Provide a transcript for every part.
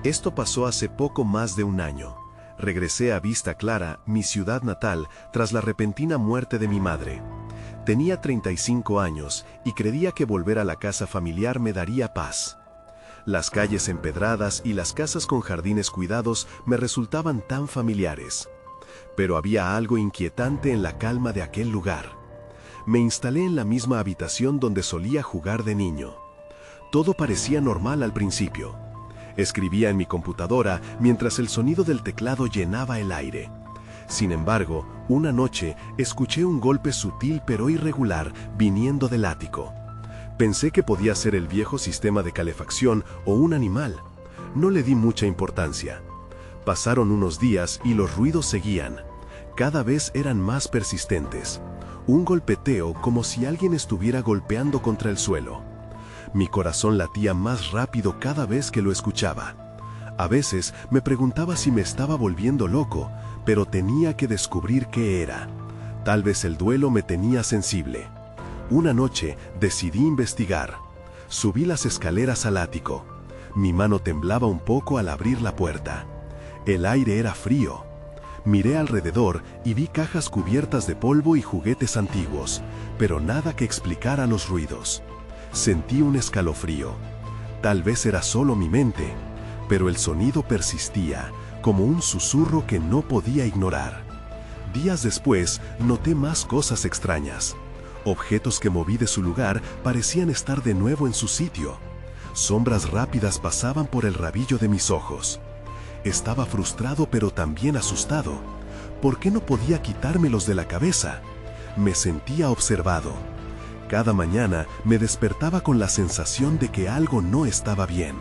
Esto pasó hace poco más de un año. Regresé a Vista Clara, mi ciudad natal, tras la repentina muerte de mi madre. Tenía 35 años y creía que volver a la casa familiar me daría paz. Las calles empedradas y las casas con jardines cuidados me resultaban tan familiares. Pero había algo inquietante en la calma de aquel lugar. Me instalé en la misma habitación donde solía jugar de niño. Todo parecía normal al principio. Escribía en mi computadora mientras el sonido del teclado llenaba el aire. Sin embargo, una noche escuché un golpe sutil pero irregular viniendo del ático. Pensé que podía ser el viejo sistema de calefacción o un animal. No le di mucha importancia. Pasaron unos días y los ruidos seguían. Cada vez eran más persistentes. Un golpeteo como si alguien estuviera golpeando contra el suelo. Mi corazón latía más rápido cada vez que lo escuchaba. A veces me preguntaba si me estaba volviendo loco, pero tenía que descubrir qué era. Tal vez el duelo me tenía sensible. Una noche decidí investigar. Subí las escaleras al ático. Mi mano temblaba un poco al abrir la puerta. El aire era frío. Miré alrededor y vi cajas cubiertas de polvo y juguetes antiguos, pero nada que explicara los ruidos. Sentí un escalofrío. Tal vez era solo mi mente, pero el sonido persistía, como un susurro que no podía ignorar. Días después, noté más cosas extrañas. Objetos que moví de su lugar parecían estar de nuevo en su sitio. Sombras rápidas pasaban por el rabillo de mis ojos. Estaba frustrado pero también asustado. ¿Por qué no podía quitármelos de la cabeza? Me sentía observado. Cada mañana me despertaba con la sensación de que algo no estaba bien.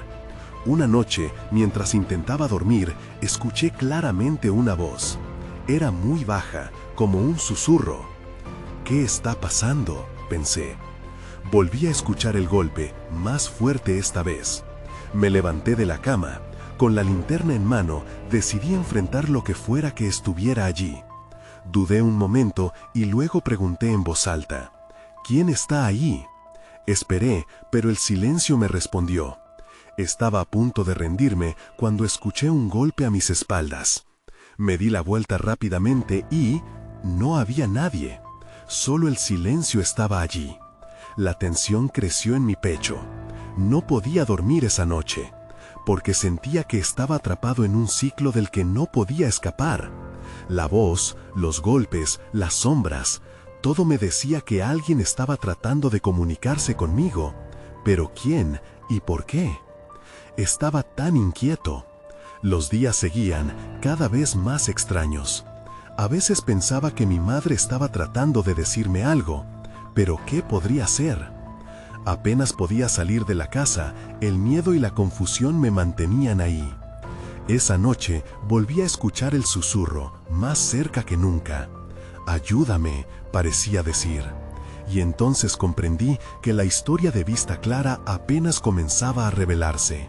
Una noche, mientras intentaba dormir, escuché claramente una voz. Era muy baja, como un susurro. ¿Qué está pasando?, pensé. Volví a escuchar el golpe, más fuerte esta vez. Me levanté de la cama. Con la linterna en mano, decidí enfrentar lo que fuera que estuviera allí. Dudé un momento y luego pregunté en voz alta: ¿quién está ahí? Esperé, pero el silencio me respondió. Estaba a punto de rendirme cuando escuché un golpe a mis espaldas. Me di la vuelta rápidamente y no había nadie. Solo el silencio estaba allí. La tensión creció en mi pecho. No podía dormir esa noche, porque sentía que estaba atrapado en un ciclo del que no podía escapar. La voz, los golpes, las sombras, todo me decía que alguien estaba tratando de comunicarse conmigo. ¿Pero quién y por qué? Estaba tan inquieto. Los días seguían cada vez más extraños. A veces pensaba que mi madre estaba tratando de decirme algo, pero ¿qué podría ser? Apenas podía salir de la casa, el miedo y la confusión me mantenían ahí. Esa noche volví a escuchar el susurro, más cerca que nunca. «Ayúdame», parecía decir. Y entonces comprendí que la historia de Vista Clara apenas comenzaba a revelarse.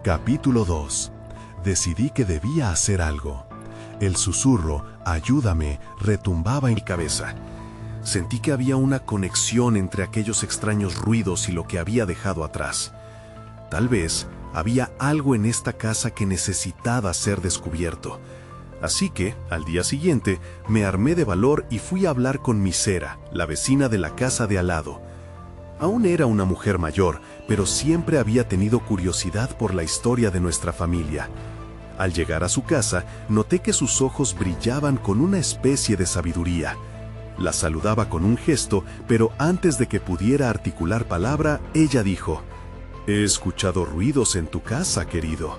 Capítulo 2. Decidí que debía hacer algo. El susurro, «ayúdame», retumbaba en mi cabeza. Sentí que había una conexión entre aquellos extraños ruidos y lo que había dejado atrás. Tal vez había algo en esta casa que necesitaba ser descubierto. Así que, al día siguiente, me armé de valor y fui a hablar con Misera, la vecina de la casa de al lado. Aún era una mujer mayor, pero siempre había tenido curiosidad por la historia de nuestra familia. Al llegar a su casa, noté que sus ojos brillaban con una especie de sabiduría. La saludaba con un gesto, pero antes de que pudiera articular palabra, ella dijo: «He escuchado ruidos en tu casa, querido».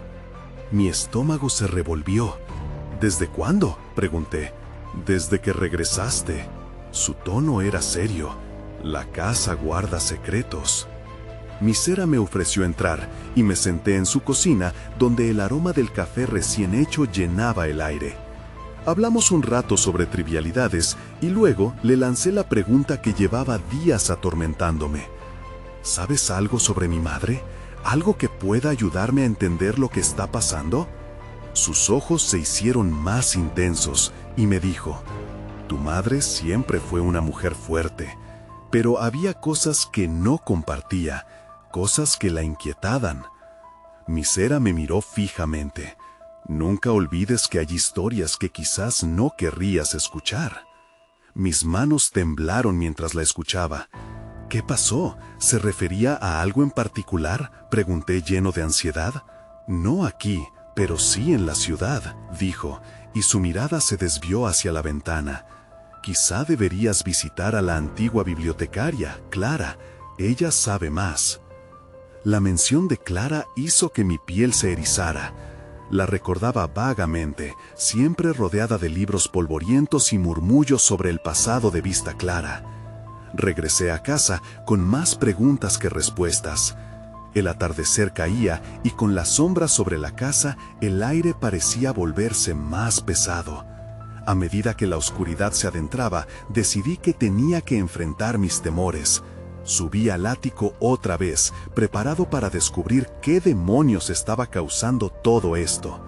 Mi estómago se revolvió. «¿Desde cuándo?», pregunté. «Desde que regresaste». Su tono era serio. «La casa guarda secretos». Misera me ofreció entrar y me senté en su cocina, donde el aroma del café recién hecho llenaba el aire. Hablamos un rato sobre trivialidades y luego le lancé la pregunta que llevaba días atormentándome. ¿Sabes algo sobre mi madre? ¿Algo que pueda ayudarme a entender lo que está pasando? Sus ojos se hicieron más intensos y me dijo: «Tu madre siempre fue una mujer fuerte, pero había cosas que no compartía, cosas que la inquietaban». Misera me miró fijamente. Nunca olvides que hay historias que quizás no querrías escuchar. Mis manos temblaron mientras la escuchaba. ¿Qué pasó? ¿Se refería a algo en particular?, pregunté lleno de ansiedad. No aquí, pero sí en la ciudad, dijo, y su mirada se desvió hacia la ventana. Quizá deberías visitar a la antigua bibliotecaria, Clara. Ella sabe más. La mención de Clara hizo que mi piel se erizara. La recordaba vagamente, siempre rodeada de libros polvorientos y murmullos sobre el pasado de Vista Clara. Regresé a casa con más preguntas que respuestas. El atardecer caía y con las sombras sobre la casa, el aire parecía volverse más pesado. A medida que la oscuridad se adentraba, decidí que tenía que enfrentar mis temores. Subí al ático otra vez, preparado para descubrir qué demonios estaba causando todo esto.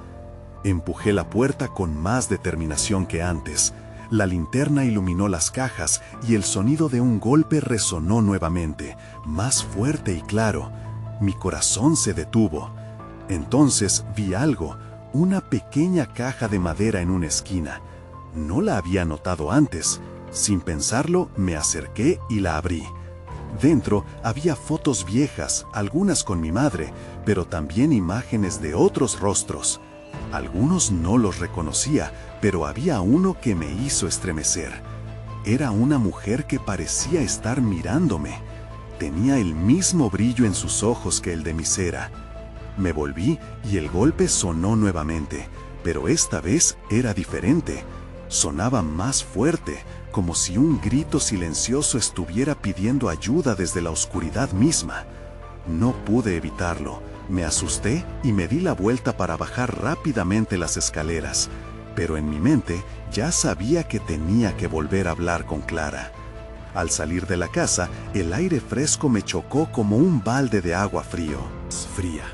Empujé la puerta con más determinación que antes. La linterna iluminó las cajas y el sonido de un golpe resonó nuevamente, más fuerte y claro. Mi corazón se detuvo. Entonces vi algo, una pequeña caja de madera en una esquina. No la había notado antes. Sin pensarlo, me acerqué y la abrí. Dentro había fotos viejas, algunas con mi madre, pero también imágenes de otros rostros. Algunos no los reconocía, pero había uno que me hizo estremecer. Era una mujer que parecía estar mirándome. Tenía el mismo brillo en sus ojos que el de Misera. Me volví y el golpe sonó nuevamente, pero esta vez era diferente. Sonaba más fuerte, como si un grito silencioso estuviera pidiendo ayuda desde la oscuridad misma. No pude evitarlo. Me asusté y me di la vuelta para bajar rápidamente las escaleras, pero en mi mente ya sabía que tenía que volver a hablar con Clara. Al salir de la casa, el aire fresco me chocó como un balde de agua fría.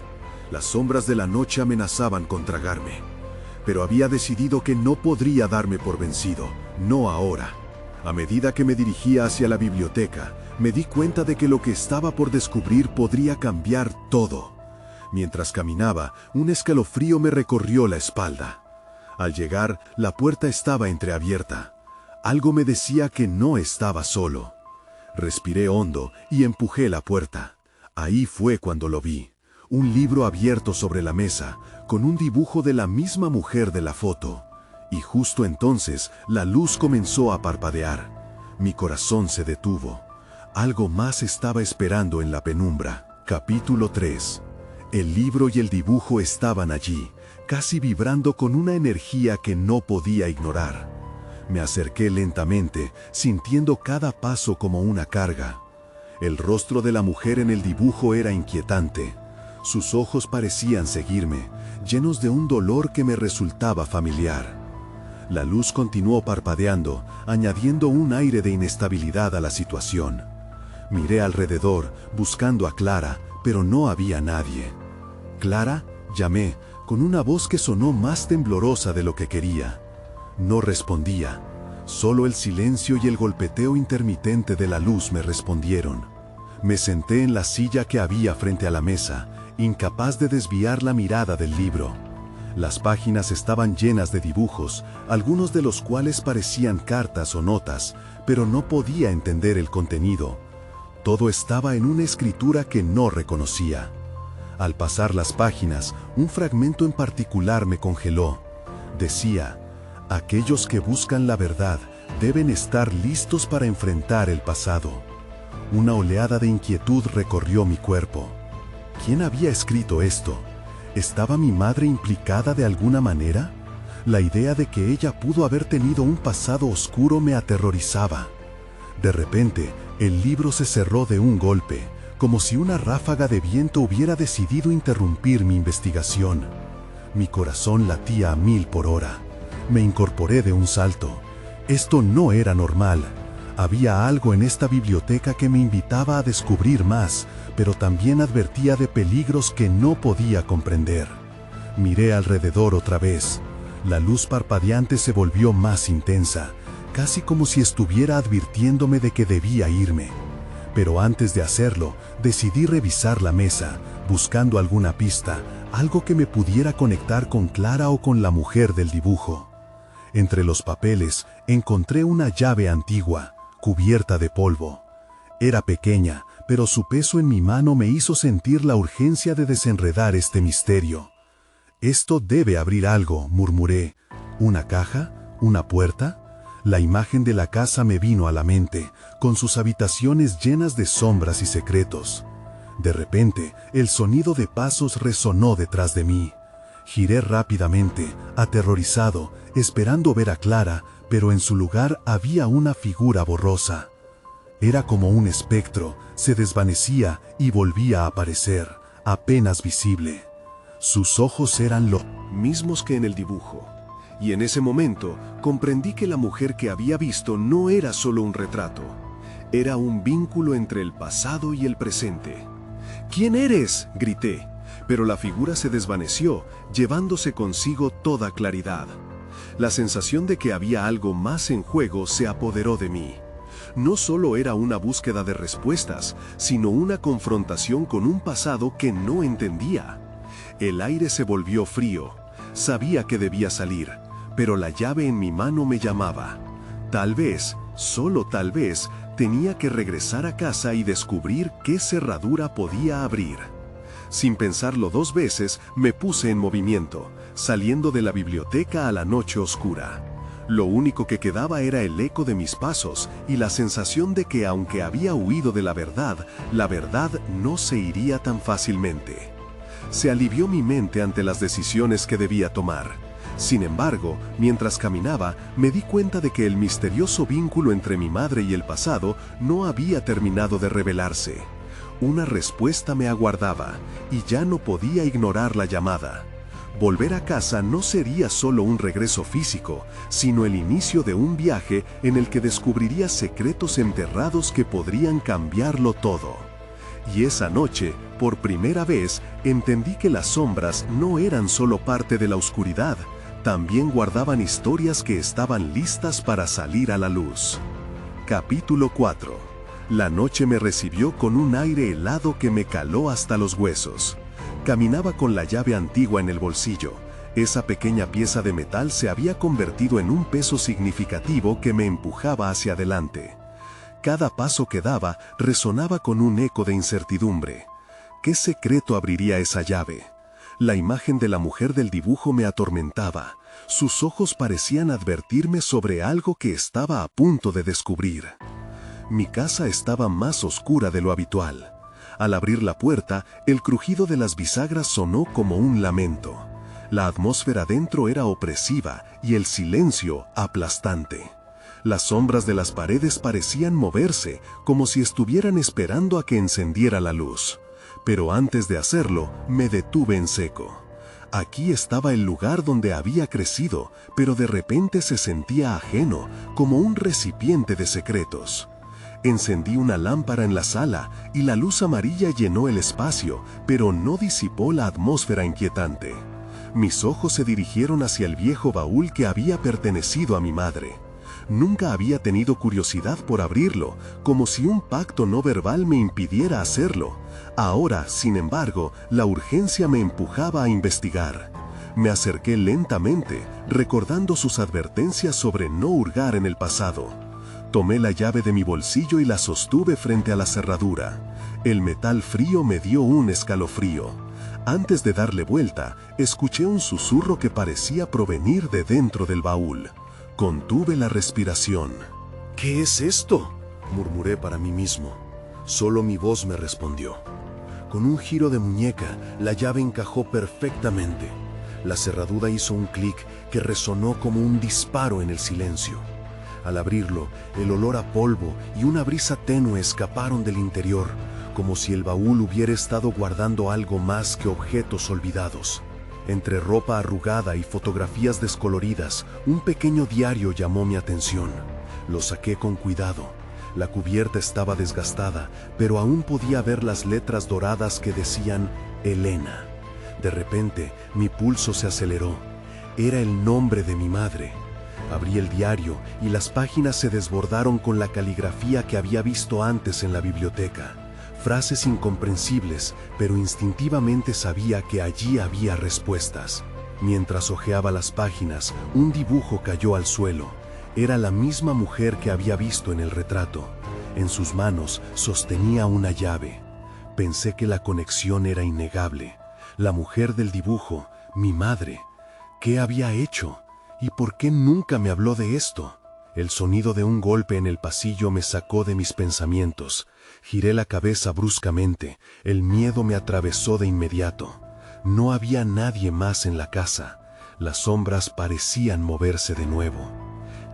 Las sombras de la noche amenazaban con tragarme, pero había decidido que no podría darme por vencido, no ahora. A medida que me dirigía hacia la biblioteca, me di cuenta de que lo que estaba por descubrir podría cambiar todo. Mientras caminaba, un escalofrío me recorrió la espalda. Al llegar, la puerta estaba entreabierta. Algo me decía que no estaba solo. Respiré hondo y empujé la puerta. Ahí fue cuando lo vi. Un libro abierto sobre la mesa, con un dibujo de la misma mujer de la foto. Y justo entonces, la luz comenzó a parpadear. Mi corazón se detuvo. Algo más estaba esperando en la penumbra. Capítulo 3. El libro y el dibujo estaban allí, casi vibrando con una energía que no podía ignorar. Me acerqué lentamente, sintiendo cada paso como una carga. El rostro de la mujer en el dibujo era inquietante. Sus ojos parecían seguirme, llenos de un dolor que me resultaba familiar. La luz continuó parpadeando, añadiendo un aire de inestabilidad a la situación. Miré alrededor, buscando a Clara, pero no había nadie. «Clara», llamé, con una voz que sonó más temblorosa de lo que quería. No respondía. Solo el silencio y el golpeteo intermitente de la luz me respondieron. Me senté en la silla que había frente a la mesa, incapaz de desviar la mirada del libro. Las páginas estaban llenas de dibujos, algunos de los cuales parecían cartas o notas, pero no podía entender el contenido. Todo estaba en una escritura que no reconocía. Al pasar las páginas, un fragmento en particular me congeló. Decía: «Aquellos que buscan la verdad deben estar listos para enfrentar el pasado». Una oleada de inquietud recorrió mi cuerpo. ¿Quién había escrito esto? ¿Estaba mi madre implicada de alguna manera? La idea de que ella pudo haber tenido un pasado oscuro me aterrorizaba. De repente, el libro se cerró de un golpe, como si una ráfaga de viento hubiera decidido interrumpir mi investigación. Mi corazón latía a 1000 por hora. Me incorporé de un salto. Esto no era normal. Había algo en esta biblioteca que me invitaba a descubrir más, pero también advertía de peligros que no podía comprender. Miré alrededor otra vez. La luz parpadeante se volvió más intensa, casi como si estuviera advirtiéndome de que debía irme. Pero antes de hacerlo, decidí revisar la mesa, buscando alguna pista, algo que me pudiera conectar con Clara o con la mujer del dibujo. Entre los papeles encontré una llave antigua, cubierta de polvo. Era pequeña, pero su peso en mi mano me hizo sentir la urgencia de desenredar este misterio. «Esto debe abrir algo», murmuré. ¿Una caja? ¿Una puerta? La imagen de la casa me vino a la mente, con sus habitaciones llenas de sombras y secretos. De repente, el sonido de pasos resonó detrás de mí. Giré rápidamente, aterrorizado, esperando ver a Clara, pero en su lugar había una figura borrosa. Era como un espectro, se desvanecía y volvía a aparecer, apenas visible. Sus ojos eran los mismos que en el dibujo. Y en ese momento comprendí que la mujer que había visto no era solo un retrato. Era un vínculo entre el pasado y el presente. «¿Quién eres?», grité, pero la figura se desvaneció, llevándose consigo toda claridad. La sensación de que había algo más en juego se apoderó de mí. No solo era una búsqueda de respuestas, sino una confrontación con un pasado que no entendía. El aire se volvió frío. Sabía que debía salir, pero la llave en mi mano me llamaba. Tal vez, solo tal vez, tenía que regresar a casa y descubrir qué cerradura podía abrir. Sin pensarlo dos veces, me puse en movimiento, saliendo de la biblioteca a la noche oscura. Lo único que quedaba era el eco de mis pasos y la sensación de que aunque había huido de la verdad no se iría tan fácilmente. Se alivió mi mente ante las decisiones que debía tomar. Sin embargo, mientras caminaba, me di cuenta de que el misterioso vínculo entre mi madre y el pasado no había terminado de revelarse. Una respuesta me aguardaba, y ya no podía ignorar la llamada. Volver a casa no sería solo un regreso físico, sino el inicio de un viaje en el que descubriría secretos enterrados que podrían cambiarlo todo. Y esa noche, por primera vez, entendí que las sombras no eran solo parte de la oscuridad, también guardaban historias que estaban listas para salir a la luz. Capítulo 4. La noche me recibió con un aire helado que me caló hasta los huesos. Caminaba con la llave antigua en el bolsillo. Esa pequeña pieza de metal se había convertido en un peso significativo que me empujaba hacia adelante. Cada paso que daba resonaba con un eco de incertidumbre. ¿Qué secreto abriría esa llave? La imagen de la mujer del dibujo me atormentaba. Sus ojos parecían advertirme sobre algo que estaba a punto de descubrir. Mi casa estaba más oscura de lo habitual. Al abrir la puerta, el crujido de las bisagras sonó como un lamento. La atmósfera dentro era opresiva y el silencio aplastante. Las sombras de las paredes parecían moverse, como si estuvieran esperando a que encendiera la luz. Pero antes de hacerlo, me detuve en seco. Aquí estaba el lugar donde había crecido, pero de repente se sentía ajeno, como un recipiente de secretos. Encendí una lámpara en la sala y la luz amarilla llenó el espacio, pero no disipó la atmósfera inquietante. Mis ojos se dirigieron hacia el viejo baúl que había pertenecido a mi madre. Nunca había tenido curiosidad por abrirlo, como si un pacto no verbal me impidiera hacerlo. Ahora, sin embargo, la urgencia me empujaba a investigar. Me acerqué lentamente, recordando sus advertencias sobre no hurgar en el pasado. Tomé la llave de mi bolsillo y la sostuve frente a la cerradura. El metal frío me dio un escalofrío. Antes de darle vuelta, escuché un susurro que parecía provenir de dentro del baúl. Contuve la respiración. «¿Qué es esto?», murmuré para mí mismo. Solo mi voz me respondió. Con un giro de muñeca, la llave encajó perfectamente. La cerradura hizo un clic que resonó como un disparo en el silencio. Al abrirlo, el olor a polvo y una brisa tenue escaparon del interior, como si el baúl hubiera estado guardando algo más que objetos olvidados. Entre ropa arrugada y fotografías descoloridas, un pequeño diario llamó mi atención. Lo saqué con cuidado. La cubierta estaba desgastada, pero aún podía ver las letras doradas que decían Elena. De repente, mi pulso se aceleró. Era el nombre de mi madre. Abrí el diario y las páginas se desbordaron con la caligrafía que había visto antes en la biblioteca. frases incomprensibles, pero instintivamente sabía que allí había respuestas. Mientras hojeaba las páginas, un dibujo cayó al suelo. Era la misma mujer que había visto en el retrato. En sus manos sostenía una llave. Pensé que la conexión era innegable. La mujer del dibujo, mi madre. ¿Qué había hecho? ¿Y por qué nunca me habló de esto? El sonido de un golpe en el pasillo me sacó de mis pensamientos. Giré la cabeza bruscamente. El miedo me atravesó de inmediato. No había nadie más en la casa. Las sombras parecían moverse de nuevo.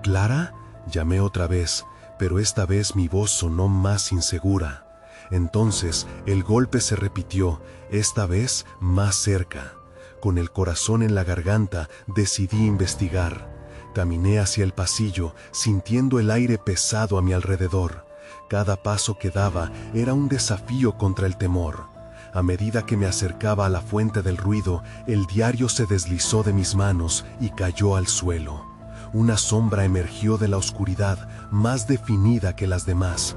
¿Clara? Llamé otra vez, pero esta vez mi voz sonó más insegura. Entonces el golpe se repitió, esta vez más cerca. Con el corazón en la garganta decidí investigar. Caminé hacia el pasillo, sintiendo el aire pesado a mi alrededor. Cada paso que daba era un desafío contra el temor. A medida que me acercaba a la fuente del ruido, el diario se deslizó de mis manos y cayó al suelo. Una sombra emergió de la oscuridad, más definida que las demás.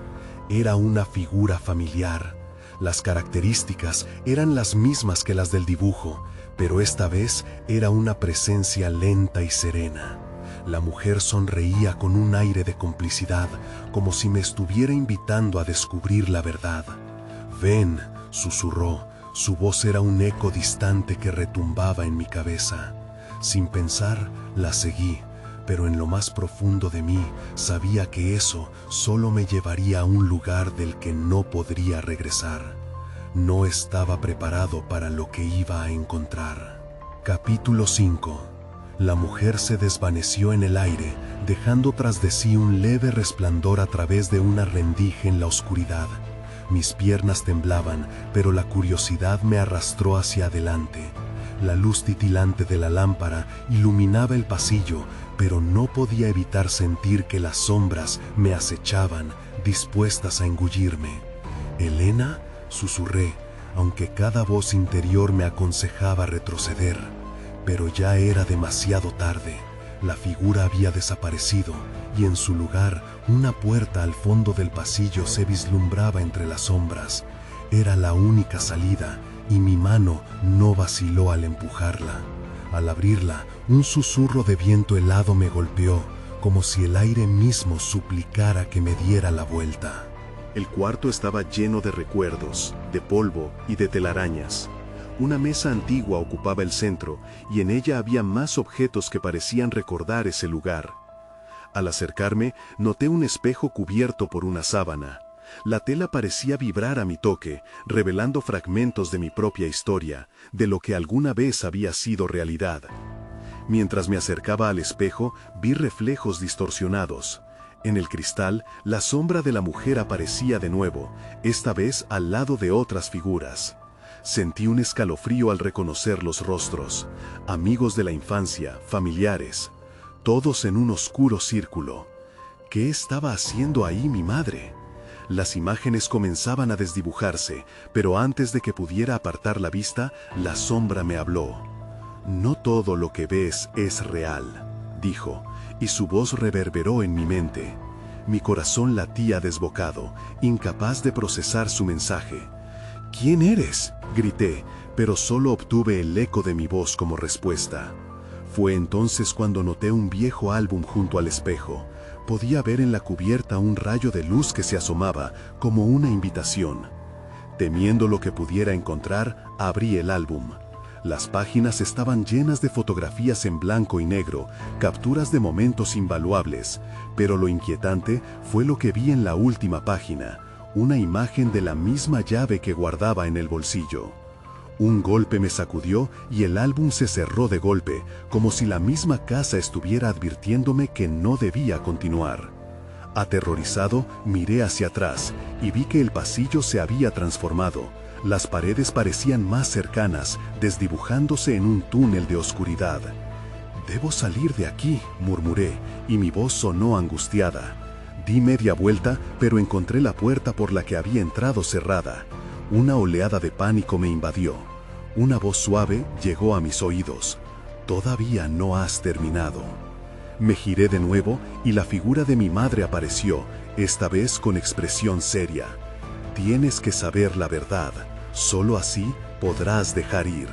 Era una figura familiar. Las características eran las mismas que las del dibujo, pero esta vez era una presencia lenta y serena. La mujer sonreía con un aire de complicidad, como si me estuviera invitando a descubrir la verdad. «Ven», susurró. Su voz era un eco distante que retumbaba en mi cabeza. Sin pensar, la seguí, pero en lo más profundo de mí sabía que eso solo me llevaría a un lugar del que no podría regresar. No estaba preparado para lo que iba a encontrar. Capítulo 5. La mujer se desvaneció en el aire, dejando tras de sí un leve resplandor a través de una rendija en la oscuridad. Mis piernas temblaban, pero la curiosidad me arrastró hacia adelante. La luz titilante de la lámpara iluminaba el pasillo, pero no podía evitar sentir que las sombras me acechaban, dispuestas a engullirme. «¿Elena?», susurré, aunque cada voz interior me aconsejaba retroceder. Pero ya era demasiado tarde. La figura había desaparecido, y en su lugar una puerta al fondo del pasillo se vislumbraba entre las sombras. Era la única salida, y mi mano no vaciló al empujarla. Al abrirla, un susurro de viento helado me golpeó, como si el aire mismo suplicara que me diera la vuelta. El cuarto estaba lleno de recuerdos, de polvo y de telarañas. Una mesa antigua ocupaba el centro, y en ella había más objetos que parecían recordar ese lugar. Al acercarme, noté un espejo cubierto por una sábana. La tela parecía vibrar a mi toque, revelando fragmentos de mi propia historia, de lo que alguna vez había sido realidad. Mientras me acercaba al espejo, vi reflejos distorsionados. En el cristal, la sombra de la mujer aparecía de nuevo, esta vez al lado de otras figuras. Sentí un escalofrío al reconocer los rostros, amigos de la infancia, familiares, todos en un oscuro círculo. ¿Qué estaba haciendo ahí mi madre? Las imágenes comenzaban a desdibujarse, pero antes de que pudiera apartar la vista, la sombra me habló. «No todo lo que ves es real», dijo, y su voz reverberó en mi mente. Mi corazón latía desbocado, incapaz de procesar su mensaje. «¿Quién eres?», grité, pero solo obtuve el eco de mi voz como respuesta. Fue entonces cuando noté un viejo álbum junto al espejo. Podía ver en la cubierta un rayo de luz que se asomaba, como una invitación. Temiendo lo que pudiera encontrar, abrí el álbum. Las páginas estaban llenas de fotografías en blanco y negro, capturas de momentos invaluables, pero lo inquietante fue lo que vi en la última página, una imagen de la misma llave que guardaba en el bolsillo. Un golpe me sacudió y el álbum se cerró de golpe, como si la misma casa estuviera advirtiéndome que no debía continuar. Aterrorizado, miré hacia atrás y vi que el pasillo se había transformado. Las paredes parecían más cercanas, desdibujándose en un túnel de oscuridad. «Debo salir de aquí», murmuré, y mi voz sonó angustiada. Di media vuelta, pero encontré la puerta por la que había entrado cerrada. Una oleada de pánico me invadió. Una voz suave llegó a mis oídos. «Todavía no has terminado». Me giré de nuevo y la figura de mi madre apareció, esta vez con expresión seria. Tienes que saber la verdad. Solo así podrás dejar ir.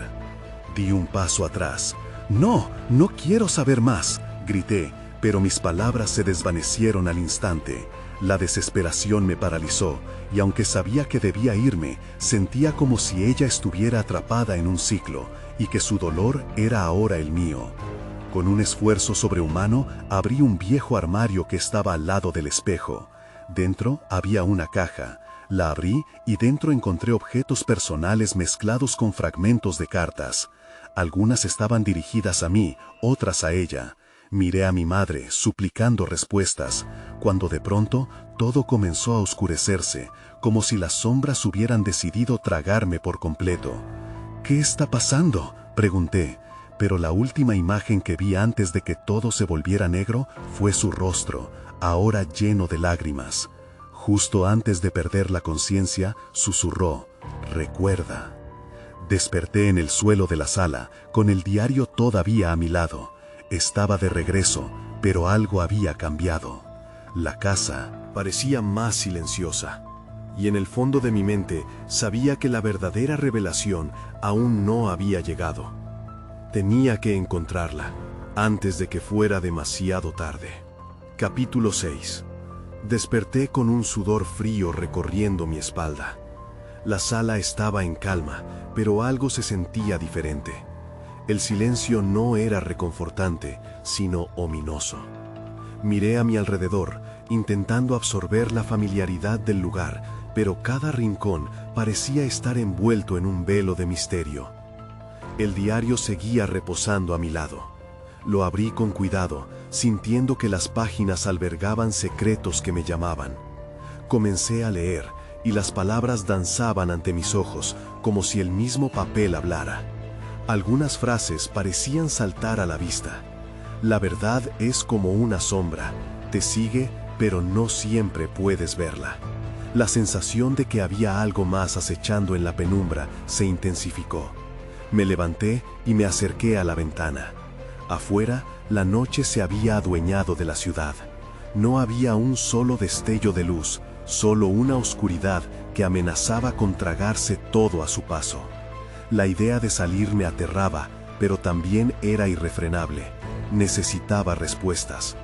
Di un paso atrás. No, no quiero saber más, grité, pero mis palabras se desvanecieron al instante. La desesperación me paralizó, y aunque sabía que debía irme, sentía como si ella estuviera atrapada en un ciclo, y que su dolor era ahora el mío. Con un esfuerzo sobrehumano, abrí un viejo armario que estaba al lado del espejo. Dentro había una caja. La abrí y dentro encontré objetos personales mezclados con fragmentos de cartas. Algunas estaban dirigidas a mí, otras a ella. Miré a mi madre, suplicando respuestas, cuando de pronto todo comenzó a oscurecerse, como si las sombras hubieran decidido tragarme por completo. ¿Qué está pasando?, pregunté, pero la última imagen que vi antes de que todo se volviera negro fue su rostro, ahora lleno de lágrimas. Justo antes de perder la conciencia, susurró: «Recuerda». Desperté en el suelo de la sala, con el diario todavía a mi lado. Estaba de regreso, pero algo había cambiado. La casa parecía más silenciosa, y en el fondo de mi mente sabía que la verdadera revelación aún no había llegado. Tenía que encontrarla, antes de que fuera demasiado tarde. Capítulo 6. Desperté con un sudor frío recorriendo mi espalda. La sala estaba en calma, pero algo se sentía diferente. El silencio no era reconfortante, sino ominoso. Miré a mi alrededor, intentando absorber la familiaridad del lugar, pero cada rincón parecía estar envuelto en un velo de misterio. El diario seguía reposando a mi lado. Lo abrí con cuidado, sintiendo que las páginas albergaban secretos que me llamaban. Comencé a leer, y las palabras danzaban ante mis ojos, como si el mismo papel hablara. Algunas frases parecían saltar a la vista. La verdad es como una sombra, te sigue, pero no siempre puedes verla. La sensación de que había algo más acechando en la penumbra se intensificó. Me levanté y me acerqué a la ventana. Afuera, la noche se había adueñado de la ciudad. No había un solo destello de luz, solo una oscuridad que amenazaba con tragarse todo a su paso. La idea de salir me aterraba, pero también era irrefrenable. Necesitaba respuestas.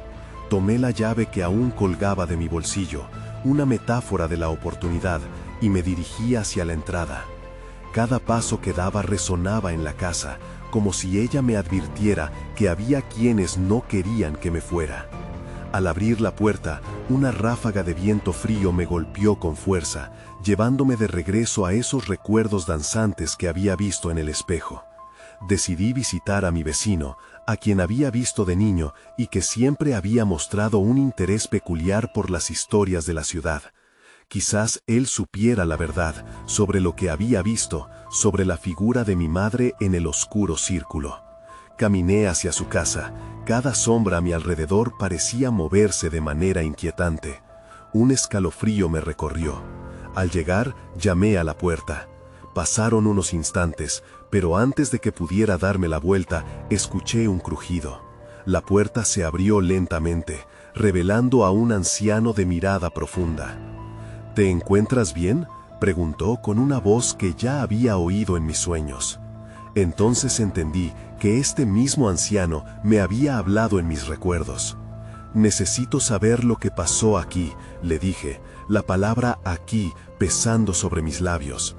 Tomé la llave que aún colgaba de mi bolsillo, una metáfora de la oportunidad, y me dirigí hacia la entrada. Cada paso que daba resonaba en la casa, como si ella me advirtiera que había quienes no querían que me fuera. Al abrir la puerta, una ráfaga de viento frío me golpeó con fuerza, llevándome de regreso a esos recuerdos danzantes que había visto en el espejo. Decidí visitar a mi vecino, a quien había visto de niño y que siempre había mostrado un interés peculiar por las historias de la ciudad. Quizás él supiera la verdad sobre lo que había visto, sobre la figura de mi madre en el oscuro círculo. Caminé hacia su casa. Cada sombra a mi alrededor parecía moverse de manera inquietante. Un escalofrío me recorrió. Al llegar, llamé a la puerta. Pasaron unos instantes, pero antes de que pudiera darme la vuelta, escuché un crujido. La puerta se abrió lentamente, revelando a un anciano de mirada profunda. «¿Te encuentras bien?», preguntó con una voz que ya había oído en mis sueños. Entonces entendí que este mismo anciano me había hablado en mis recuerdos. «Necesito saber lo que pasó aquí», le dije, la palabra «aquí» pesando sobre mis labios.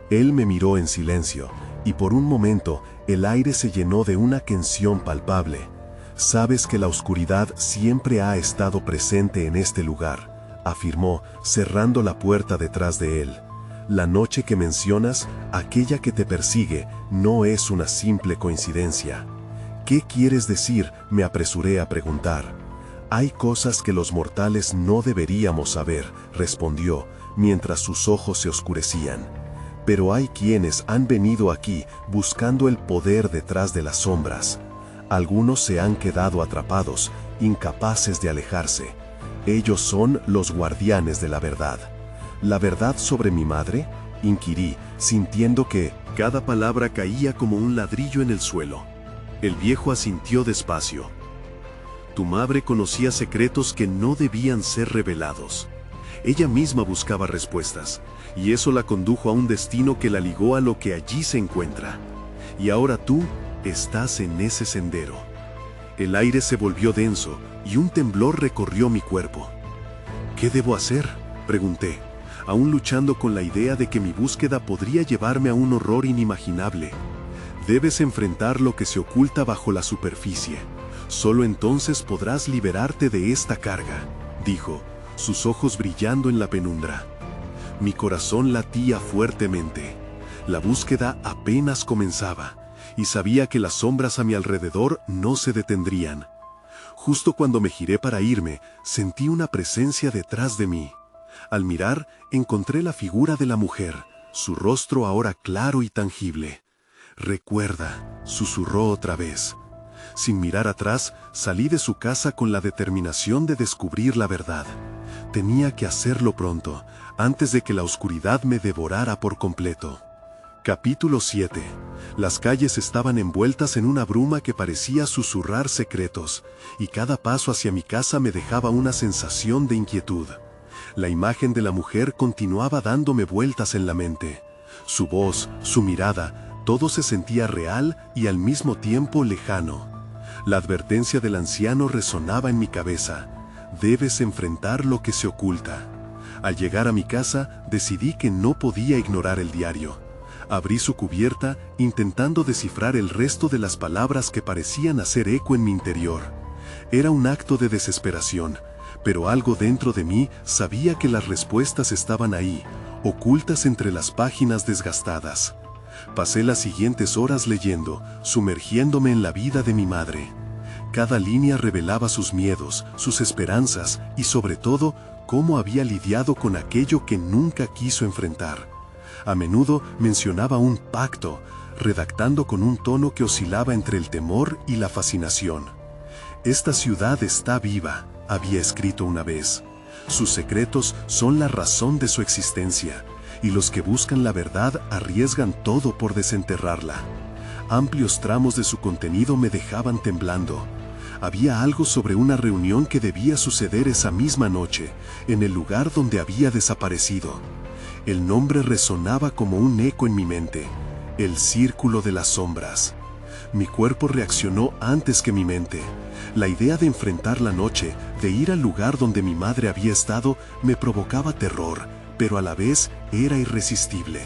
Él me miró en silencio, y por un momento el aire se llenó de una tensión palpable. «Sabes que la oscuridad siempre ha estado presente en este lugar», afirmó, cerrando la puerta detrás de él. «La noche que mencionas, aquella que te persigue, no es una simple coincidencia». «¿Qué quieres decir?», me apresuré a preguntar. «Hay cosas que los mortales no deberíamos saber», respondió, mientras sus ojos se oscurecían. «Pero hay quienes han venido aquí buscando el poder detrás de las sombras. Algunos se han quedado atrapados, incapaces de alejarse. Ellos son los guardianes de la verdad». «¿La verdad sobre mi madre?», inquirí, sintiendo que cada palabra caía como un ladrillo en el suelo. El viejo asintió despacio. «Tu madre conocía secretos que no debían ser revelados. Ella misma buscaba respuestas, y eso la condujo a un destino que la ligó a lo que allí se encuentra. Y ahora tú estás en ese sendero. El aire se volvió denso y un temblor recorrió mi cuerpo. ¿Qué debo hacer?, pregunté, aún luchando con la idea de que mi búsqueda podría llevarme a un horror inimaginable. Debes enfrentar lo que se oculta bajo la superficie. Solo entonces podrás liberarte de esta carga, dijo, sus ojos brillando en la penumbra. Mi corazón latía fuertemente. La búsqueda apenas comenzaba, y sabía que las sombras a mi alrededor no se detendrían. Justo cuando me giré para irme, sentí una presencia detrás de mí. Al mirar, encontré la figura de la mujer, su rostro ahora claro y tangible. «Recuerda», susurró otra vez. Sin mirar atrás, salí de su casa con la determinación de descubrir la verdad. Tenía que hacerlo pronto, antes de que la oscuridad me devorara por completo. Capítulo 7. Las calles estaban envueltas en una bruma que parecía susurrar secretos, y cada paso hacia mi casa me dejaba una sensación de inquietud. La imagen de la mujer continuaba dándome vueltas en la mente. Su voz, su mirada, todo se sentía real y al mismo tiempo lejano. La advertencia del anciano resonaba en mi cabeza. Debes enfrentar lo que se oculta. Al llegar a mi casa, decidí que no podía ignorar el diario. Abrí su cubierta, intentando descifrar el resto de las palabras que parecían hacer eco en mi interior. Era un acto de desesperación, pero algo dentro de mí sabía que las respuestas estaban ahí, ocultas entre las páginas desgastadas. Pasé las siguientes horas leyendo, sumergiéndome en la vida de mi madre. Cada línea revelaba sus miedos, sus esperanzas y sobre todo, cómo había lidiado con aquello que nunca quiso enfrentar. A menudo mencionaba un pacto, redactando con un tono que oscilaba entre el temor y la fascinación. «Esta ciudad está viva», había escrito una vez. «Sus secretos son la razón de su existencia, y los que buscan la verdad arriesgan todo por desenterrarla». Amplios tramos de su contenido me dejaban temblando. Había algo sobre una reunión que debía suceder esa misma noche, en el lugar donde había desaparecido. El nombre resonaba como un eco en mi mente, el Círculo de las Sombras. Mi cuerpo reaccionó antes que mi mente. La idea de enfrentar la noche, de ir al lugar donde mi madre había estado, me provocaba terror, pero a la vez era irresistible.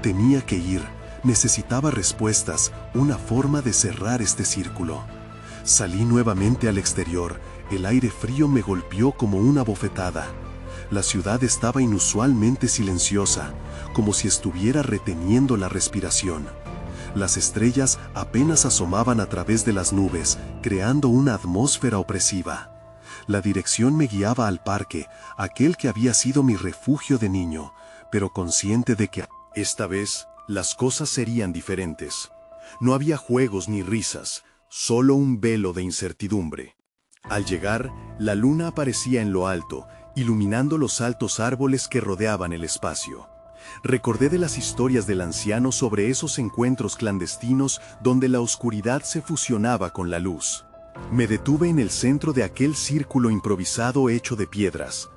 Tenía que ir, necesitaba respuestas, una forma de cerrar este círculo. Salí nuevamente al exterior, el aire frío me golpeó como una bofetada. La ciudad estaba inusualmente silenciosa, como si estuviera reteniendo la respiración. Las estrellas apenas asomaban a través de las nubes, creando una atmósfera opresiva. La dirección me guiaba al parque, aquel que había sido mi refugio de niño, pero consciente de que esta vez las cosas serían diferentes. No había juegos ni risas, solo un velo de incertidumbre. Al llegar, la luna aparecía en lo alto, iluminando los altos árboles que rodeaban el espacio. Recordé de las historias del anciano sobre esos encuentros clandestinos donde la oscuridad se fusionaba con la luz. Me detuve en el centro de aquel círculo improvisado hecho de piedras.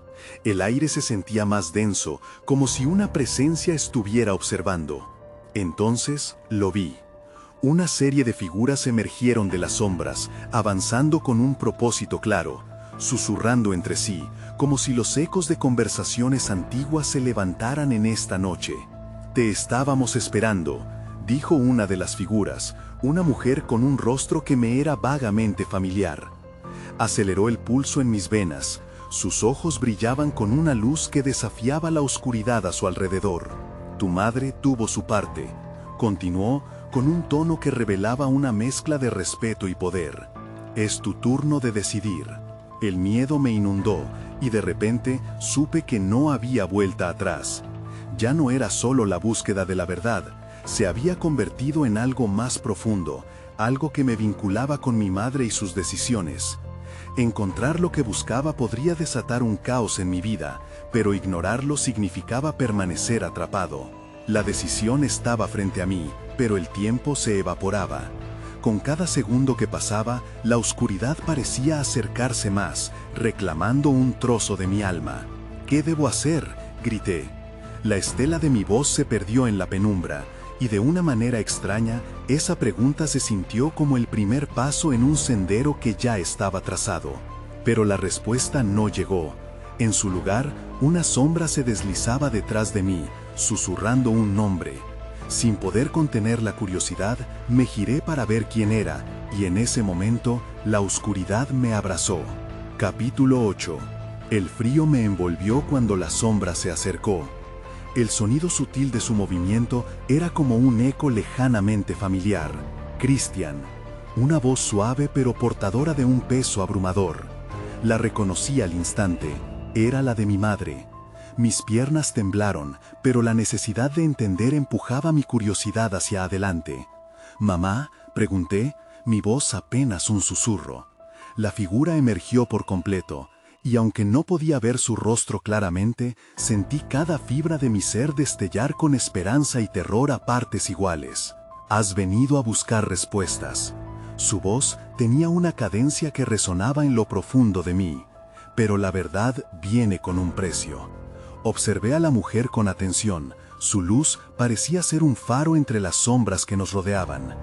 El aire se sentía más denso, como si una presencia estuviera observando. Entonces lo vi. Una serie de figuras emergieron de las sombras, avanzando con un propósito claro, susurrando entre sí, como si los ecos de conversaciones antiguas se levantaran en esta noche. «Te estábamos esperando», dijo una de las figuras, una mujer con un rostro que me era vagamente familiar. Aceleró el pulso en mis venas, sus ojos brillaban con una luz que desafiaba la oscuridad a su alrededor. «Tu madre tuvo su parte», continuó con un tono que revelaba una mezcla de respeto y poder. «Es tu turno de decidir». El miedo me inundó, y de repente supe que no había vuelta atrás. Ya no era solo la búsqueda de la verdad, se había convertido en algo más profundo, algo que me vinculaba con mi madre y sus decisiones. Encontrar lo que buscaba podría desatar un caos en mi vida, pero ignorarlo significaba permanecer atrapado. La decisión estaba frente a mí, pero el tiempo se evaporaba. Con cada segundo que pasaba, la oscuridad parecía acercarse más, reclamando un trozo de mi alma. ¿Qué debo hacer?, grité. La estela de mi voz se perdió en la penumbra, y de una manera extraña, esa pregunta se sintió como el primer paso en un sendero que ya estaba trazado. Pero la respuesta no llegó. En su lugar, una sombra se deslizaba detrás de mí, susurrando un nombre. Sin poder contener la curiosidad, me giré para ver quién era, y en ese momento, la oscuridad me abrazó. Capítulo 8. El frío me envolvió cuando la sombra se acercó. El sonido sutil de su movimiento era como un eco lejanamente familiar. Christian. Una voz suave pero portadora de un peso abrumador. La reconocí al instante. Era la de mi madre. Mis piernas temblaron, pero la necesidad de entender empujaba mi curiosidad hacia adelante. «¿Mamá?», pregunté, mi voz apenas un susurro. La figura emergió por completo, y aunque no podía ver su rostro claramente, sentí cada fibra de mi ser destellar con esperanza y terror a partes iguales. «Has venido a buscar respuestas». Su voz tenía una cadencia que resonaba en lo profundo de mí. Pero la verdad viene con un precio. Observé a la mujer con atención. Su luz parecía ser un faro entre las sombras que nos rodeaban.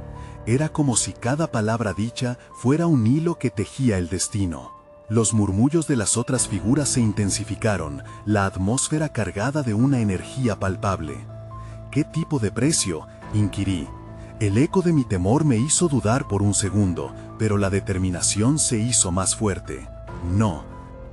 Era como si cada palabra dicha fuera un hilo que tejía el destino. Los murmullos de las otras figuras se intensificaron, la atmósfera cargada de una energía palpable. «¿Qué tipo de precio?», inquirí. El eco de mi temor me hizo dudar por un segundo, pero la determinación se hizo más fuerte. «No».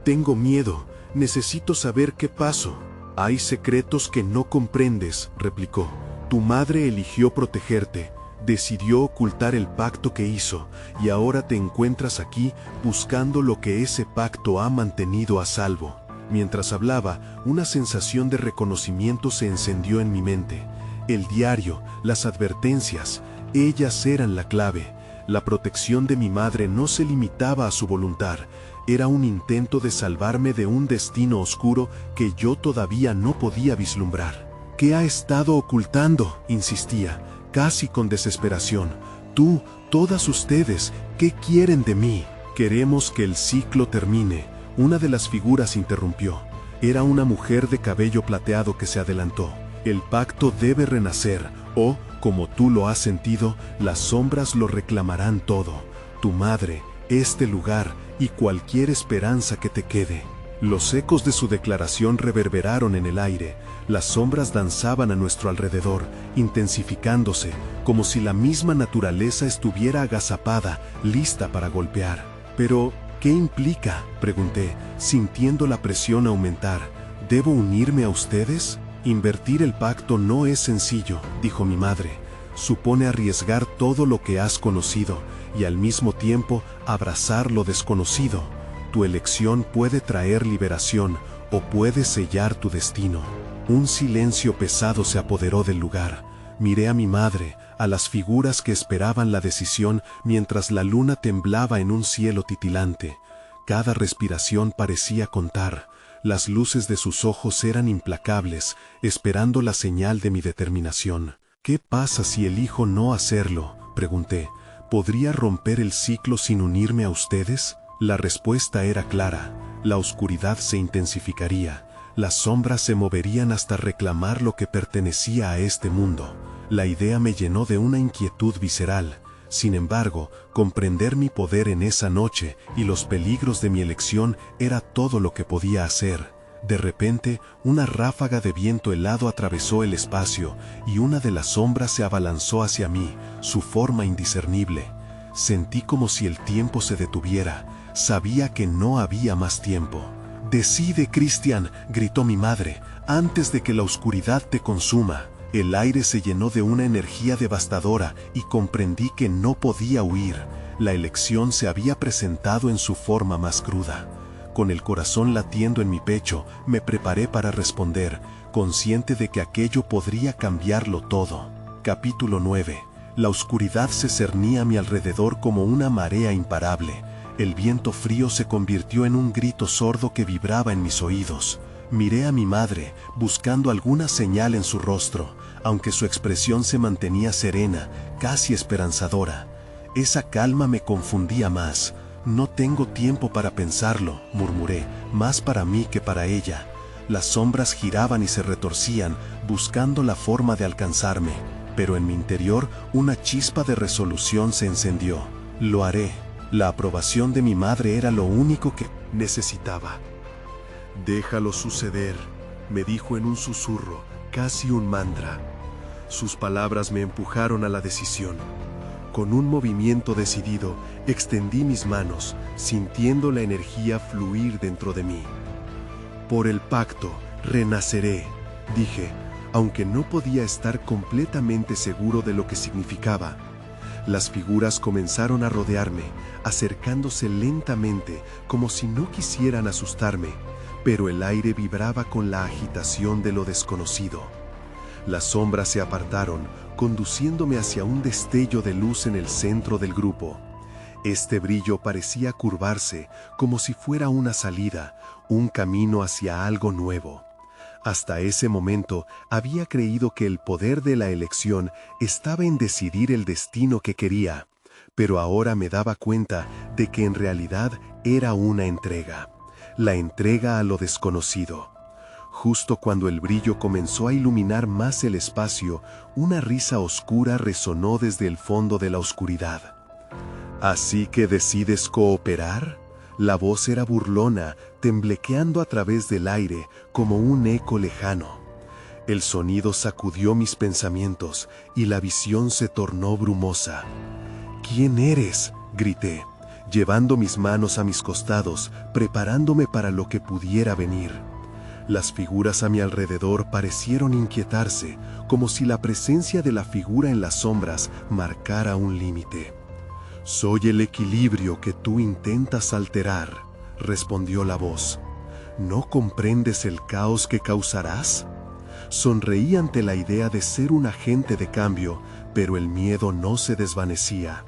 Tengo miedo. Necesito saber qué pasó. Hay secretos que no comprendes, replicó. Tu madre eligió protegerte. Decidió ocultar el pacto que hizo, y ahora te encuentras aquí buscando lo que ese pacto ha mantenido a salvo. Mientras hablaba, una sensación de reconocimiento se encendió en mi mente. El diario, las advertencias, ellas eran la clave. La protección de mi madre no se limitaba a su voluntad. Era un intento de salvarme de un destino oscuro que yo todavía no podía vislumbrar. «¿Qué ha estado ocultando?», insistía, casi con desesperación. «Tú, todas ustedes, ¿qué quieren de mí?». «Queremos que el ciclo termine», una de las figuras interrumpió. Era una mujer de cabello plateado que se adelantó. «El pacto debe renacer, o, como tú lo has sentido, las sombras lo reclamarán todo. Tu madre, este lugar y cualquier esperanza que te quede». Los ecos de su declaración reverberaron en el aire. Las sombras danzaban a nuestro alrededor, intensificándose, como si la misma naturaleza estuviera agazapada, lista para golpear. «¿Pero qué implica?», pregunté, sintiendo la presión aumentar. «¿Debo unirme a ustedes?». «Invertir el pacto no es sencillo», dijo mi madre. «Supone arriesgar todo lo que has conocido y al mismo tiempo abrazar lo desconocido. Tu elección puede traer liberación o puede sellar tu destino». Un silencio pesado se apoderó del lugar. Miré a mi madre, a las figuras que esperaban la decisión mientras la luna temblaba en un cielo titilante. Cada respiración parecía contar. Las luces de sus ojos eran implacables, esperando la señal de mi determinación. «¿Qué pasa si elijo no hacerlo?», pregunté. «¿Podría romper el ciclo sin unirme a ustedes?». La respuesta era clara. La oscuridad se intensificaría. Las sombras se moverían hasta reclamar lo que pertenecía a este mundo. La idea me llenó de una inquietud visceral. Sin embargo, comprender mi poder en esa noche y los peligros de mi elección era todo lo que podía hacer. De repente, una ráfaga de viento helado atravesó el espacio y una de las sombras se abalanzó hacia mí, su forma indiscernible. Sentí como si el tiempo se detuviera. Sabía que no había más tiempo. «Decide, Christian», gritó mi madre, «antes de que la oscuridad te consuma». El aire se llenó de una energía devastadora y comprendí que no podía huir. La elección se había presentado en su forma más cruda. Con el corazón latiendo en mi pecho, me preparé para responder, consciente de que aquello podría cambiarlo todo. Capítulo 9. La oscuridad se cernía a mi alrededor como una marea imparable. El viento frío se convirtió en un grito sordo que vibraba en mis oídos. Miré a mi madre, buscando alguna señal en su rostro, aunque su expresión se mantenía serena, casi esperanzadora. Esa calma me confundía más. «No tengo tiempo para pensarlo», murmuré, «más para mí que para ella». Las sombras giraban y se retorcían, buscando la forma de alcanzarme, pero en mi interior una chispa de resolución se encendió. Lo haré. La aprobación de mi madre era lo único que necesitaba. Déjalo suceder, me dijo en un susurro, casi un mantra. Sus palabras me empujaron a la decisión. Con un movimiento decidido, extendí mis manos, sintiendo la energía fluir dentro de mí. Por el pacto, renaceré, dije, aunque no podía estar completamente seguro de lo que significaba. Las figuras comenzaron a rodearme, acercándose lentamente, como si no quisieran asustarme, pero el aire vibraba con la agitación de lo desconocido. Las sombras se apartaron, conduciéndome hacia un destello de luz en el centro del grupo. Este brillo parecía curvarse, como si fuera una salida, un camino hacia algo nuevo. Hasta ese momento había creído que el poder de la elección estaba en decidir el destino que quería, pero ahora me daba cuenta de que en realidad era una entrega, la entrega a lo desconocido. Justo cuando el brillo comenzó a iluminar más el espacio, una risa oscura resonó desde el fondo de la oscuridad. ¿Así que decides cooperar? La voz era burlona, temblequeando a través del aire como un eco lejano. El sonido sacudió mis pensamientos y la visión se tornó brumosa. ¿Quién eres?, grité, llevando mis manos a mis costados, preparándome para lo que pudiera venir. Las figuras a mi alrededor parecieron inquietarse, como si la presencia de la figura en las sombras marcara un límite. «Soy el equilibrio que tú intentas alterar», respondió la voz. «¿No comprendes el caos que causarás?» Sonreí ante la idea de ser un agente de cambio, pero el miedo no se desvanecía.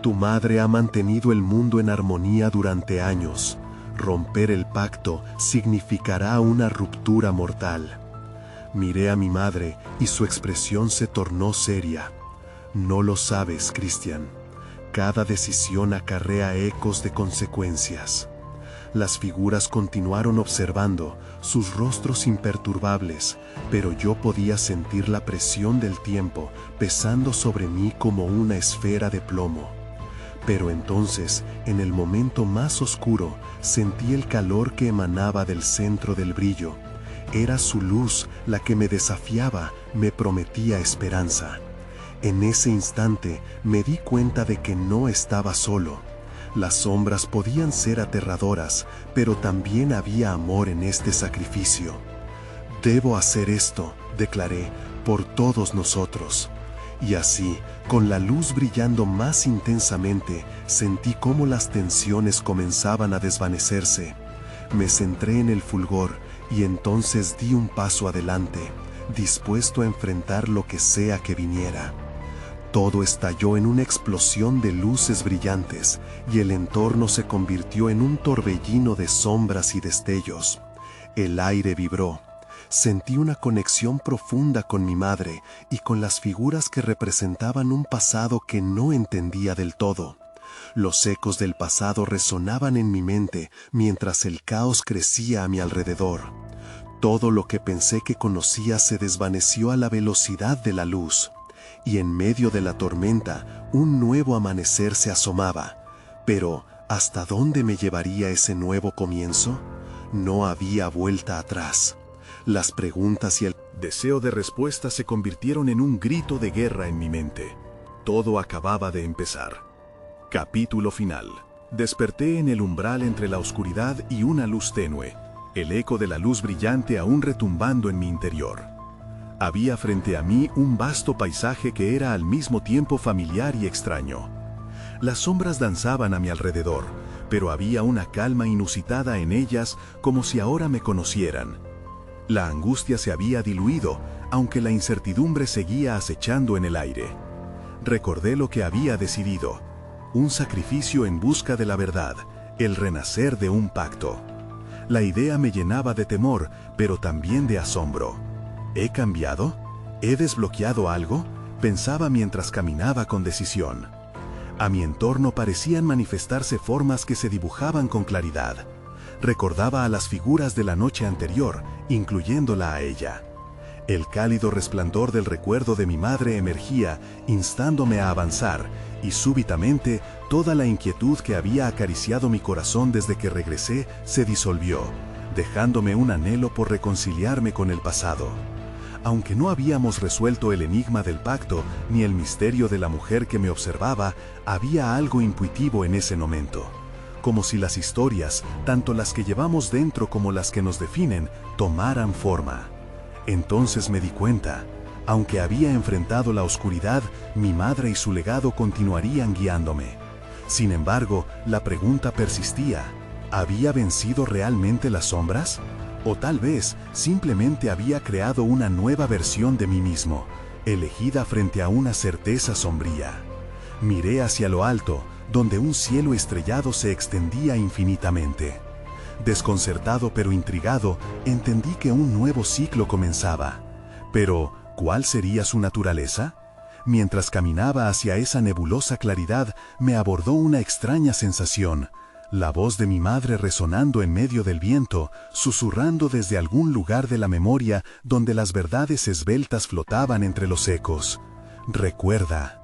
Tu madre ha mantenido el mundo en armonía durante años. Romper el pacto significará una ruptura mortal. Miré a mi madre y su expresión se tornó seria. No lo sabes, Christian. Cada decisión acarrea ecos de consecuencias. Las figuras continuaron observando, sus rostros imperturbables, pero yo podía sentir la presión del tiempo pesando sobre mí como una esfera de plomo. Pero entonces, en el momento más oscuro, sentí el calor que emanaba del centro del brillo. Era su luz la que me desafiaba, me prometía esperanza. En ese instante me di cuenta de que no estaba solo. Las sombras podían ser aterradoras, pero también había amor en este sacrificio. «Debo hacer esto», declaré, «por todos nosotros». Y así, con la luz brillando más intensamente, sentí cómo las tensiones comenzaban a desvanecerse. Me centré en el fulgor y entonces di un paso adelante, dispuesto a enfrentar lo que sea que viniera. Todo estalló en una explosión de luces brillantes y el entorno se convirtió en un torbellino de sombras y destellos. El aire vibró. Sentí una conexión profunda con mi madre y con las figuras que representaban un pasado que no entendía del todo. Los ecos del pasado resonaban en mi mente mientras el caos crecía a mi alrededor. Todo lo que pensé que conocía se desvaneció a la velocidad de la luz. Y en medio de la tormenta, un nuevo amanecer se asomaba. Pero, ¿hasta dónde me llevaría ese nuevo comienzo? No había vuelta atrás. Las preguntas y el deseo de respuesta se convirtieron en un grito de guerra en mi mente. Todo acababa de empezar. Capítulo final. Desperté en el umbral entre la oscuridad y una luz tenue, el eco de la luz brillante aún retumbando en mi interior. Había frente a mí un vasto paisaje que era al mismo tiempo familiar y extraño. Las sombras danzaban a mi alrededor, pero había una calma inusitada en ellas como si ahora me conocieran. La angustia se había diluido, aunque la incertidumbre seguía acechando en el aire. Recordé lo que había decidido: un sacrificio en busca de la verdad, el renacer de un pacto. La idea me llenaba de temor, pero también de asombro. ¿He cambiado? ¿He desbloqueado algo?, pensaba mientras caminaba con decisión. A mi entorno parecían manifestarse formas que se dibujaban con claridad. recordaba a las figuras de la noche anterior, incluyéndola a ella. El cálido resplandor del recuerdo de mi madre emergía, instándome a avanzar, y súbitamente toda la inquietud que había acariciado mi corazón desde que regresé se disolvió, dejándome un anhelo por reconciliarme con el pasado. Aunque no habíamos resuelto el enigma del pacto ni el misterio de la mujer que me observaba, había algo intuitivo en ese momento. Como si las historias, tanto las que llevamos dentro como las que nos definen, tomaran forma. Entonces me di cuenta, aunque había enfrentado la oscuridad, mi madre y su legado continuarían guiándome. Sin embargo, la pregunta persistía: ¿había vencido realmente las sombras? O tal vez simplemente había creado una nueva versión de mí mismo, elegida frente a una certeza sombría. Miré hacia lo alto, donde un cielo estrellado se extendía infinitamente. Desconcertado pero intrigado, entendí que un nuevo ciclo comenzaba. Pero, ¿cuál sería su naturaleza? Mientras caminaba hacia esa nebulosa claridad, me abordó una extraña sensación. La voz de mi madre resonando en medio del viento, susurrando desde algún lugar de la memoria donde las verdades esbeltas flotaban entre los ecos. Recuerda.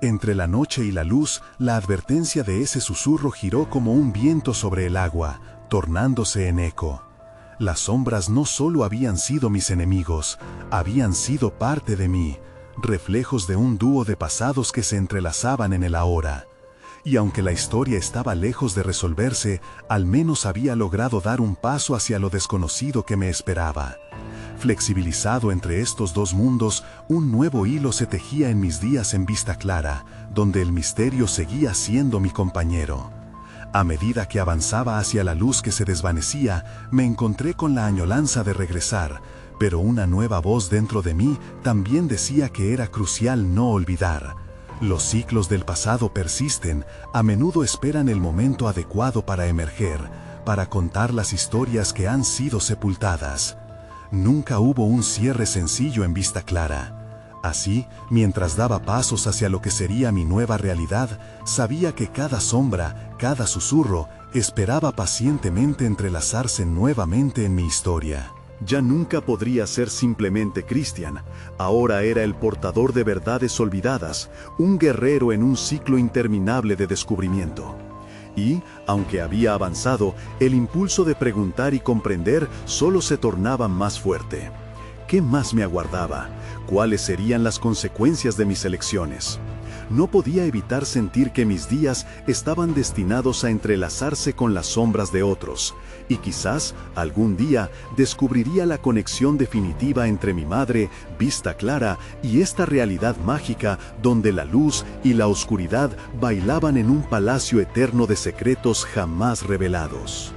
Entre la noche y la luz, la advertencia de ese susurro giró como un viento sobre el agua, tornándose en eco. Las sombras no solo habían sido mis enemigos, habían sido parte de mí, reflejos de un dúo de pasados que se entrelazaban en el ahora. Y aunque la historia estaba lejos de resolverse, al menos había logrado dar un paso hacia lo desconocido que me esperaba. Flexibilizado entre estos dos mundos, un nuevo hilo se tejía en mis días en Vista Clara, donde el misterio seguía siendo mi compañero. A medida que avanzaba hacia la luz que se desvanecía, me encontré con la añoranza de regresar, pero una nueva voz dentro de mí también decía que era crucial no olvidar. Los ciclos del pasado persisten, a menudo esperan el momento adecuado para emerger, para contar las historias que han sido sepultadas. Nunca hubo un cierre sencillo en Vista Clara. Así, mientras daba pasos hacia lo que sería mi nueva realidad, sabía que cada sombra, cada susurro, esperaba pacientemente entrelazarse nuevamente en mi historia. Ya nunca podría ser simplemente Christian, ahora era el portador de verdades olvidadas, un guerrero en un ciclo interminable de descubrimiento. Y, aunque había avanzado, el impulso de preguntar y comprender solo se tornaba más fuerte. ¿Qué más me aguardaba? ¿Cuáles serían las consecuencias de mis elecciones? No podía evitar sentir que mis días estaban destinados a entrelazarse con las sombras de otros, y quizás algún día descubriría la conexión definitiva entre mi madre, Vista Clara, y esta realidad mágica donde la luz y la oscuridad bailaban en un palacio eterno de secretos jamás revelados.